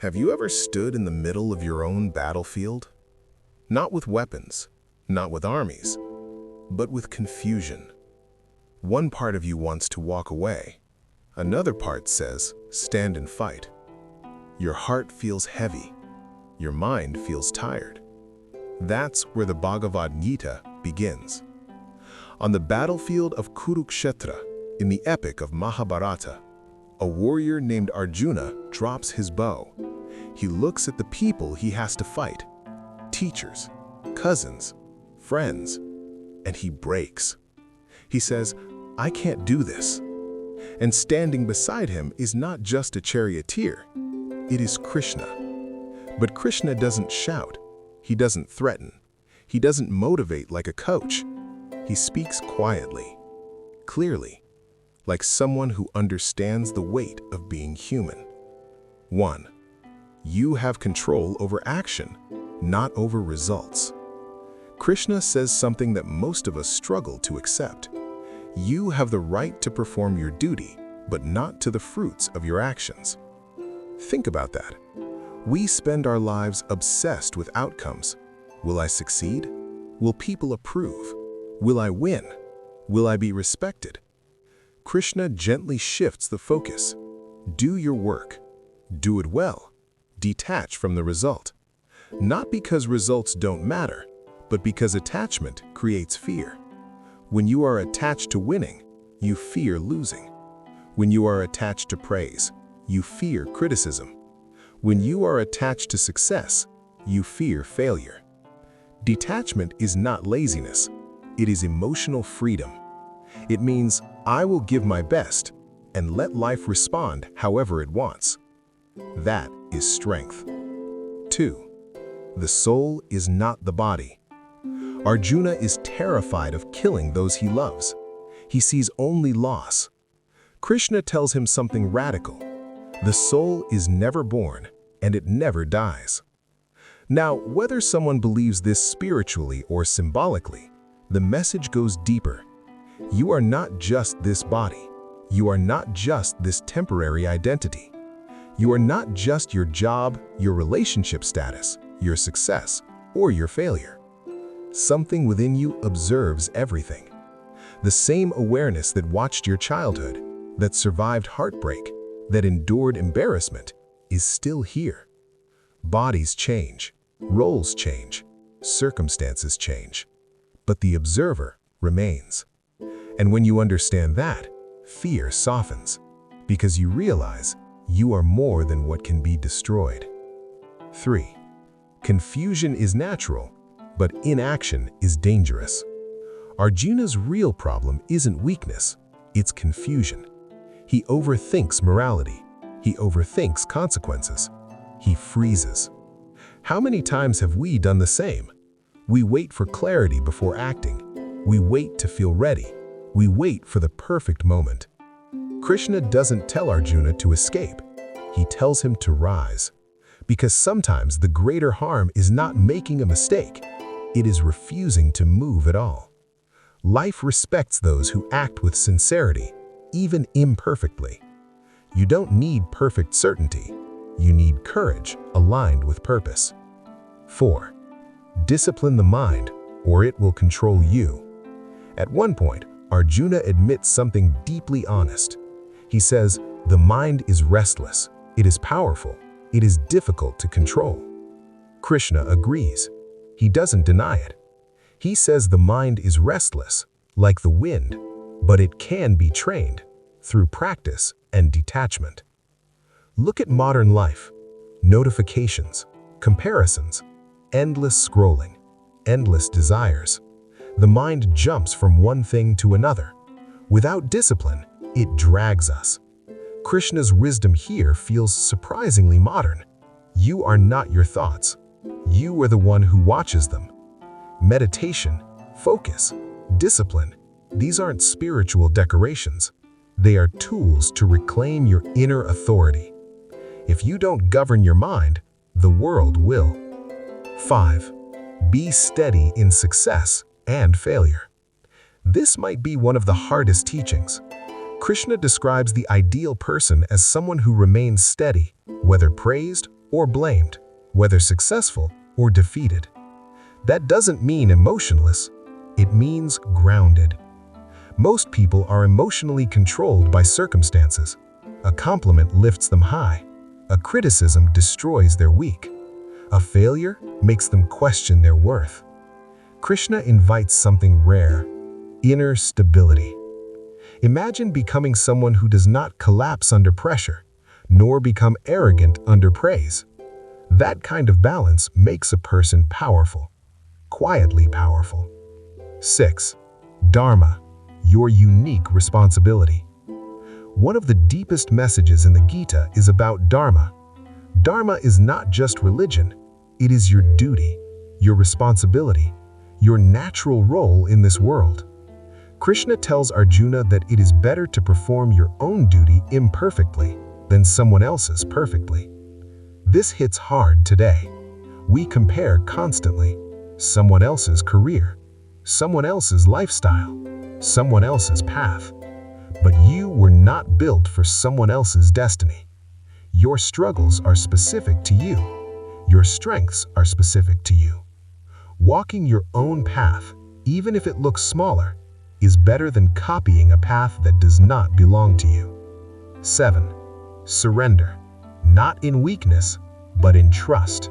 Have you ever stood in the middle of your own battlefield? Not with weapons, not with armies, but with confusion. One part of you wants to walk away. Another part says, stand and fight. Your heart feels heavy. Your mind feels tired. That's where the Bhagavad Gita begins. On the battlefield of Kurukshetra, in the epic of Mahabharata, a warrior named Arjuna drops his bow. He looks at the people he has to fight, teachers, cousins, friends, and he breaks. He says, I can't do this. And standing beside him is not just a charioteer, it is Krishna. But Krishna doesn't shout, he doesn't threaten, he doesn't motivate like a coach. He speaks quietly, clearly, like someone who understands the weight of being human. 1. You have control over action, not over results. Krishna says something that most of us struggle to accept. You have the right to perform your duty, but not to the fruits of your actions. Think about that. We spend our lives obsessed with outcomes. Will I succeed? Will people approve? Will I win? Will I be respected? Krishna gently shifts the focus. Do your work. Do it well. Detach from the result. Not because results don't matter, but because attachment creates fear. When you are attached to winning, you fear losing. When you are attached to praise, you fear criticism. When you are attached to success, you fear failure. Detachment is not laziness. It is emotional freedom. It means I will give my best and let life respond however it wants. That is strength. 2. The soul is not the body. Arjuna is terrified of killing those he loves. He sees only loss. Krishna tells him something radical. The soul is never born, and it never dies. Now, whether someone believes this spiritually or symbolically, the message goes deeper. You are not just this body. You are not just this temporary identity. You are not just your job, your relationship status, your success, or your failure. Something within you observes everything. The same awareness that watched your childhood, that survived heartbreak, that endured embarrassment, is still here. Bodies change, roles change, circumstances change, but the observer remains. And when you understand that, fear softens, because you realize you are more than what can be destroyed. 3. Confusion is natural, but inaction is dangerous. Arjuna's real problem isn't weakness, it's confusion. He overthinks morality. He overthinks consequences. He freezes. How many times have we done the same? We wait for clarity before acting. We wait to feel ready. We wait for the perfect moment. Krishna doesn't tell Arjuna to escape. He tells him to rise. Because sometimes the greater harm is not making a mistake. It is refusing to move at all. Life respects those who act with sincerity, even imperfectly. You don't need perfect certainty. You need courage aligned with purpose. 4. Discipline the mind, or it will control you. At one point, Arjuna admits something deeply honest. He says, the mind is restless, it is powerful, it is difficult to control. Krishna agrees. He doesn't deny it. He says the mind is restless, like the wind, but it can be trained through practice and detachment. Look at modern life. Notifications, comparisons, endless scrolling, endless desires. The mind jumps from one thing to another. Without discipline, it drags us. Krishna's wisdom here feels surprisingly modern. You are not your thoughts. You are the one who watches them. Meditation, focus, discipline, these aren't spiritual decorations. They are tools to reclaim your inner authority. If you don't govern your mind, the world will. 5. Be steady in success and failure. This might be one of the hardest teachings. Krishna describes the ideal person as someone who remains steady, whether praised or blamed, whether successful or defeated. That doesn't mean emotionless, it means grounded. Most people are emotionally controlled by circumstances. A compliment lifts them high. A criticism destroys their weak. A failure makes them question their worth. Krishna invites something rare: inner stability. Imagine becoming someone who does not collapse under pressure, nor become arrogant under praise. That kind of balance makes a person powerful, quietly powerful. 6. Dharma, your unique responsibility. One of the deepest messages in the Gita is about Dharma. Dharma is not just religion, it is your duty, your responsibility, your natural role in this world. Krishna tells Arjuna that it is better to perform your own duty imperfectly than someone else's perfectly. This hits hard today. We compare constantly: someone else's career, someone else's lifestyle, someone else's path. But you were not built for someone else's destiny. Your struggles are specific to you. Your strengths are specific to you. Walking your own path, even if it looks smaller, is better than copying a path that does not belong to you. 7. Surrender, not in weakness, but in trust.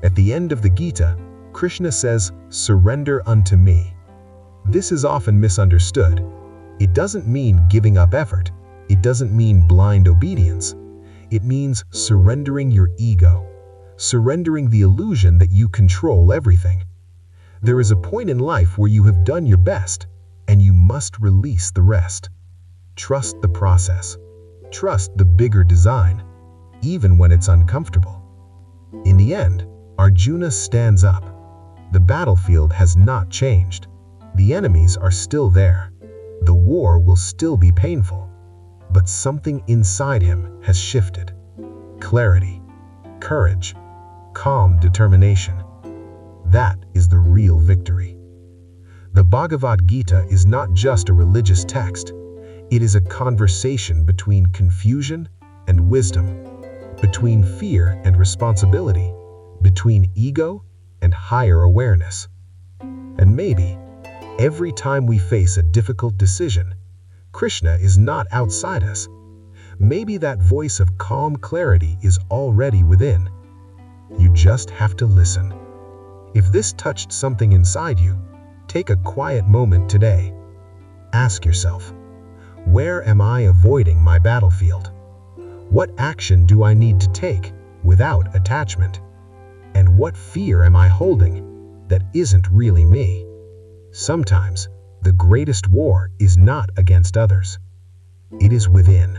At the end of the Gita, Krishna says, "Surrender unto me." This is often misunderstood. It doesn't mean giving up effort. It doesn't mean blind obedience. It means surrendering your ego, surrendering the illusion that you control everything. There is a point in life where you have done your best, and you must release the rest. Trust the process. Trust the bigger design, even when it's uncomfortable. In the end, Arjuna stands up. The battlefield has not changed. The enemies are still there. The war will still be painful. But something inside him has shifted. Clarity, courage, calm determination. That is the real victory. The Bhagavad Gita is not just a religious text. It is a conversation between confusion and wisdom, between fear and responsibility, between ego and higher awareness. And maybe, every time we face a difficult decision, Krishna is not outside us. Maybe that voice of calm clarity is already within. You just have to listen. If this touched something inside you, take a quiet moment today. Ask yourself, where am I avoiding my battlefield? What action do I need to take without attachment? And what fear am I holding that isn't really me? Sometimes, the greatest war is not against others. It is within.